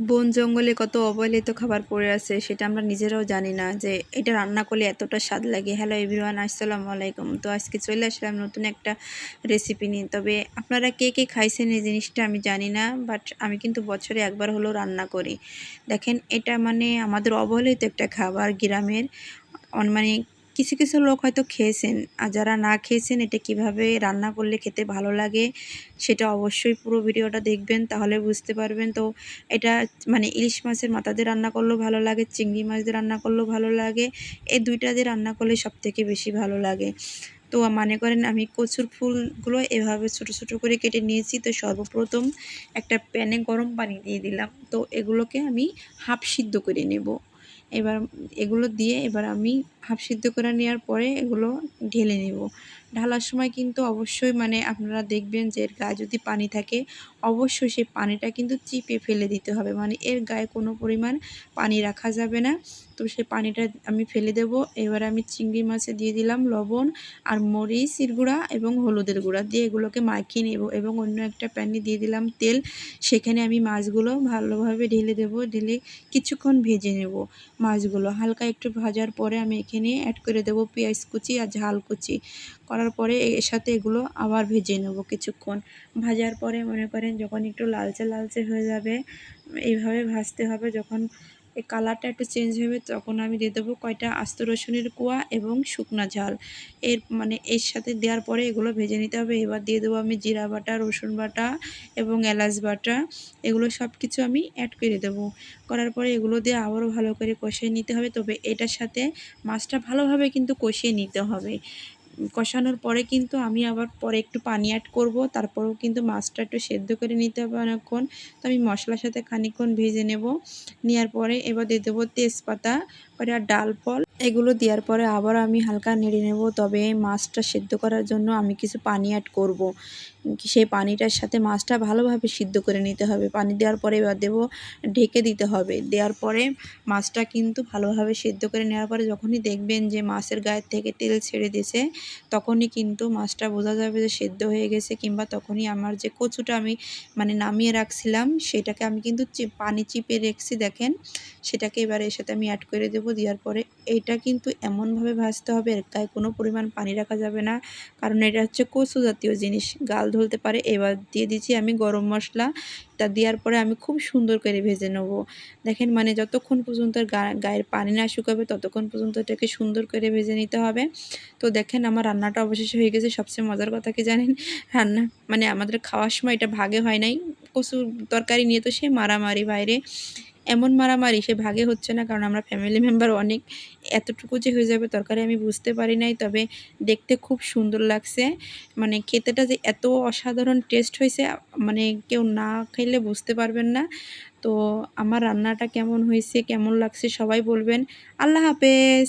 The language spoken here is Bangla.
বন জঙ্গলে কত অবহেলিত খাবার পড়ে আছে সেটা আমরা নিজেরাও জানি না যে এটা রান্না করলে এতটা স্বাদ লাগে। হ্যালো এভরিওয়ান, আসসালামু আলাইকুম। তো আজকে চলে আসলাম নতুন একটা রেসিপি নিয়ে। তবে আপনারা কে কে খাইছেন এই জিনিসটা আমি জানি না, বাট আমি কিন্তু বছরে একবার হলেও রান্না করি। দেখেন, এটা মানে আমাদের অবহেলিত একটা খাবার গ্রামের। মানে কিছু কিছু লোক হয়তো খেয়েছেন, আর যারা না খেয়েছেন এটা কিভাবে রান্না করলে খেতে ভালো লাগে সেটা অবশ্যই পুরো ভিডিওটা দেখবেন, তাহলে বুঝতে পারবেন। তো এটা মানে ইলিশ মাছের মাথা দিয়ে রান্না করলেও ভালো লাগে, চিংড়ি মাছ দিয়ে রান্না করলেও ভালো লাগে, এই দুইটা দিয়ে রান্না করলে সবথেকে বেশি ভালো লাগে। তো মনে করেন আমি কচুর ফুলগুলো এভাবে ছোট ছোট করে কেটে নিয়েছি। তো সর্বপ্রথম একটা প্যানে গরম পানি দিয়ে দিলাম। তো এগুলোকে আমি হাফ সিদ্ধ করে নেব। এবার এগুলো দিয়ে আমি হাফ সিদ্ধ করে নেওয়ার পরে এগুলো ঢেলে নেব। ঢালার সময় কিন্তু অবশ্যই মানে আপনারা দেখবেন যে এর গায়ে যদি পানি থাকে অবশ্যই সেই পানিটা কিন্তু চিপে ফেলে দিতে হবে, মানে এর গায়ে কোনো পরিমাণ পানি রাখা যাবে না। তো সেই পানিটা আমি ফেলে দেব। এবার আমি চিংড়ি মাছে দিয়ে দিলাম লবণ আর মরিচের গুঁড়া এবং হলুদের গুঁড়া দিয়ে এগুলোকে মাখিয়ে নেব, এবং অন্য একটা প্যানে দিয়ে দিলাম তেল। সেখানে আমি মাছগুলো ভালোভাবে ঢেলে দেব, ঢেলে কিছুক্ষণ ভেজে নেব। মাছগুলো হালকা একটু ভাজার পরে আমি এখানে অ্যাড করে দেব পেঁয়াজ কুচি আর ঝাল কুচি। করার পরে এর সাথে এগুলো আবার ভেজে নেব কিছুক্ষণ। ভাজার পরে মনে করেন যখন একটু লালচে লালচে হয়ে যাবে, এইভাবে ভাজতে হবে। যখন এই কালারটা একটু চেঞ্জ হবে তখন আমি দিয়ে দেবো কয়টা আস্ত রসুনের কোয়া এবং শুকনা ঝাল। এর সাথে দেওয়ার পরে এগুলো ভেজে নিতে হবে। এবার দিয়ে দেবো আমি জিরা বাটা, রসুন বাটা এবং এলাচ বাটা। এগুলো সব কিছু আমি অ্যাড করে দেবো। করার পরে এগুলো দিয়ে আবারও ভালো করে কষিয়ে নিতে হবে। তবে এটার সাথে মাছটা ভালোভাবে কিন্তু কষিয়ে নিতে হবে। কষানোর পরে কিন্তু আমি আবার পরে একটু পানি অ্যাড করব। তারপরেও কিন্তু মাছটা একটু সেদ্ধ করে নিতে হবে অনেকক্ষণ। তো আমি মশলার সাথে খানিকক্ষণ ভেজে নেব। নেওয়ার পরে এবার দিয়ে দেবো তেজপাতা, পরে আর ডাল ফল, এগুলো দেওয়ার পরে আবার আমি হালকা নেড়ে নেব। তবে মাছটা সেদ্ধ করার জন্য আমি কিছু পানি অ্যাড করব। সেই পানিটার সাথে মাছটা ভালোভাবে সিদ্ধ করে নিতে হবে। পানি দেওয়ার পরে এবার দেবো, ঢেকে দিতে হবে। দেওয়ার পরে মাছটা কিন্তু ভালোভাবে সিদ্ধ করে নেওয়ার পরে যখনই দেখবেন যে মাছের গায়ের থেকে তেল ছেড়ে দিয়েছে, তখনই কিন্তু মাছটা বোঝা যাবে যে সেদ্ধ হয়ে গেছে। কিংবা তখনই আমার যে কচুটা আমি মানে নামিয়ে রাখছিলাম সেটাকে আমি কিন্তু পানি চিপে রেখেছি, দেখেন সেটাকে এবার এর সাথে আমি অ্যাড করে দেবো। দেওয়ার পরে এটা কিন্তু এমনভাবে ভাজতে হবে এর গায়ে কোনো পরিমাণ পানি রাখা যাবে না, কারণ এটা হচ্ছে কচু জাতীয় জিনিস, গাল ধরতে পারে। এবার দিয়ে দিচ্ছি আমি গরম মশলা। তা দেওয়ার পরে আমি খুব সুন্দর করে ভেজে নেব। দেখেন মানে যতক্ষণ পর্যন্ত গায়ের পানি না শুকাবে ততক্ষণ পর্যন্ত এটাকে সুন্দর করে ভেজে নিতে হবে। তো দেখেন আমার রান্নাটা অবশেষে হয়ে গেছে। সবচেয়ে মজার কথা কি জানেন, রান্না মানে আমাদের খাওয়ার সময় এটা ভাগে হয় নাই। কচুর তরকারি নিয়ে তো সে মারামারি বাইরে, এমন মারামারি সে ভাগে হচ্ছে না, কারণ আমরা ফ্যামিলি মেম্বার অনেক। এতটুকু যে হয়ে যাবে তরকারি আমি বুঝতে পারি নাই। তবে দেখতে খুব সুন্দর লাগছে, মানে খেতেটা যে এত অসাধারণ টেস্ট হয়েছে, মানে কেউ না খেলে বুঝতে পারবেন না। তো আমার রান্নাটা কেমন হয়েছে, কেমন লাগছে সবাই বলবেন। আল্লাহ হাফেজ।